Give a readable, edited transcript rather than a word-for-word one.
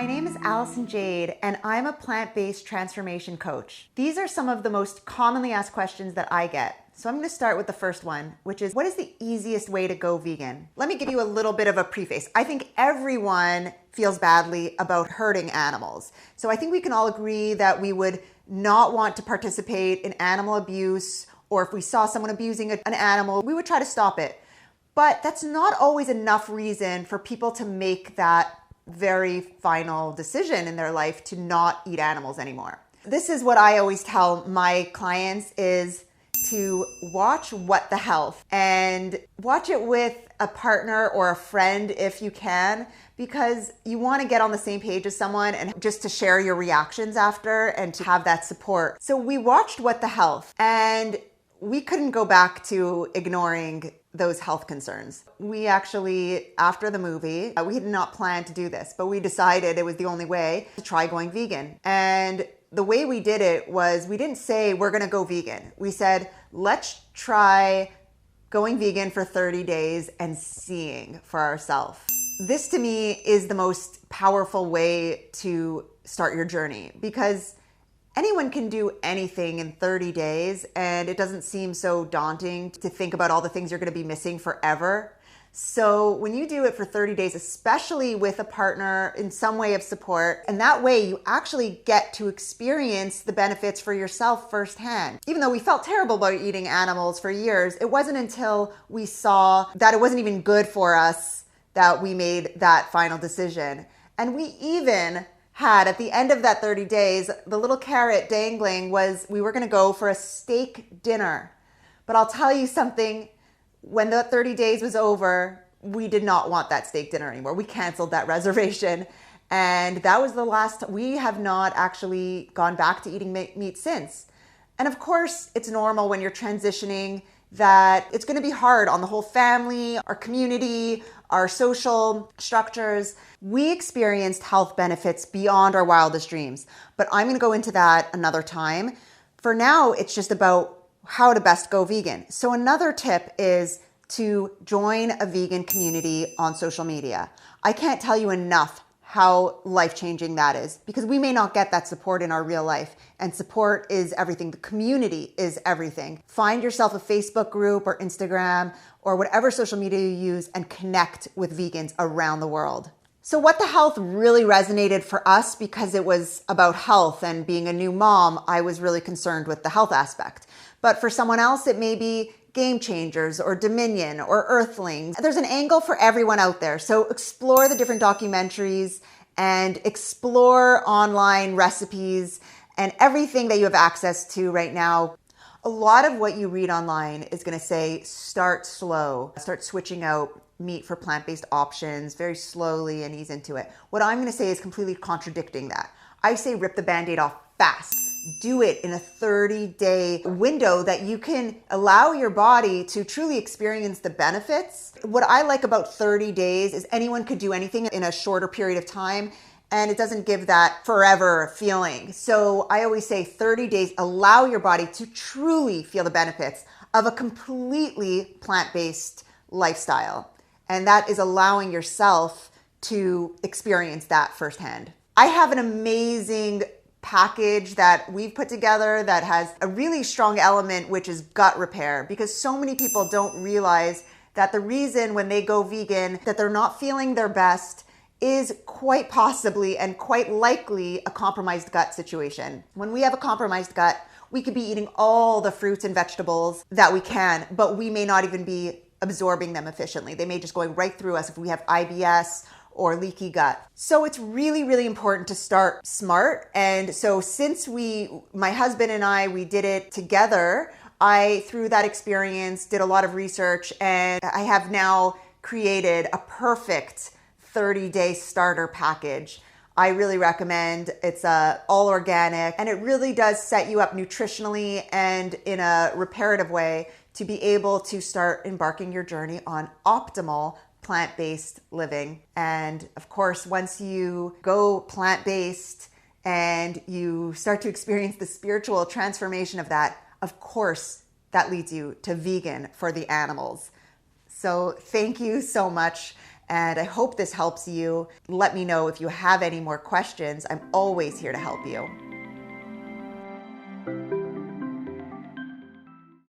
My name is Allison Jade, and I'm a plant-based transformation coach. These are some of the most commonly asked questions that I get. So I'm going to start with the first one, which is, what is the easiest way to go vegan? Let me give you a little bit of a preface. I think everyone feels badly about hurting animals. So I think we can all agree that we would not want to participate in animal abuse, or if we saw someone abusing an animal, we would try to stop it. But that's not always enough reason for people to make that very final decision in their life to not eat animals anymore. This is what I always tell my clients is to watch What the Health and watch it with a partner or a friend if you can, because you want to get on the same page as someone and just to share your reactions after and to have that support. So we watched What the Health and we couldn't go back to ignoring those health concerns. We actually, after the movie, we had not planned to do this, but we decided it was the only way to try going vegan. And the way we did it was we didn't say we're gonna go vegan. We said, let's try going vegan for 30 days and seeing for ourselves. This to me is the most powerful way to start your journey, because anyone can do anything in 30 days and it doesn't seem so daunting to think about all the things you're going to be missing forever. So when you do it for 30 days, especially with a partner in some way of support, and that way you actually get to experience the benefits for yourself firsthand. Even though we felt terrible about eating animals for years, it wasn't until we saw that it wasn't even good for us that we made that final decision. And we even had, at the end of that 30 days, the little carrot dangling was we were going to go for a steak dinner. But I'll tell you something, when the 30 days was over, we did not want that steak dinner anymore. We canceled that reservation. And that was the last. We have not actually gone back to eating meat since. And of course, it's normal when you're transitioning that it's going to be hard on the whole family, our community, our social structures. We experienced health benefits beyond our wildest dreams, but I'm going to go into that another time. For now, it's just about how to best go vegan. So another tip is to join a vegan community on social media. I can't tell you enough how life-changing that is, because we may not get that support in our real life, and support is everything. The community is everything. Find yourself a Facebook group or Instagram or whatever social media you use and connect with vegans around the world. So What the Health really resonated for us because it was about health, and being a new mom, I was really concerned with the health aspect. But for someone else, it may be Game Changers or Dominion or Earthlings. There's an angle for everyone out there. So explore the different documentaries and explore online recipes and everything that you have access to right now. A lot of what you read online is going to say, start slow, start switching out meat for plant-based options very slowly and ease into it. What I'm going to say is completely contradicting that. I say rip the Band-Aid off fast. Do it in a 30-day window that you can allow your body to truly experience the benefits. What I like about 30 days is anyone could do anything in a shorter period of time, and it doesn't give that forever feeling. So I always say 30 days, allow your body to truly feel the benefits of a completely plant-based lifestyle. And that is allowing yourself to experience that firsthand. I have an amazing package that we've put together that has a really strong element, which is gut repair, because so many people don't realize that the reason when they go vegan that they're not feeling their best is quite possibly and quite likely a compromised gut situation. When we have a compromised gut, we could be eating all the fruits and vegetables that we can, but we may not even be absorbing them efficiently. They may just going right through us if we have IBS or leaky gut. So it's really, really important to start smart. And so since my husband and I, we did it together, I, through that experience, did a lot of research, and I have now created a perfect 30-day starter package. I really recommend. It's all organic, and it really does set you up nutritionally and in a reparative way to be able to start embarking your journey on optimal plant-based living. And of course, once you go plant-based and you start to experience the spiritual transformation of that, of course, that leads you to vegan for the animals. So thank you so much. And I hope this helps you. Let me know if you have any more questions. I'm always here to help you.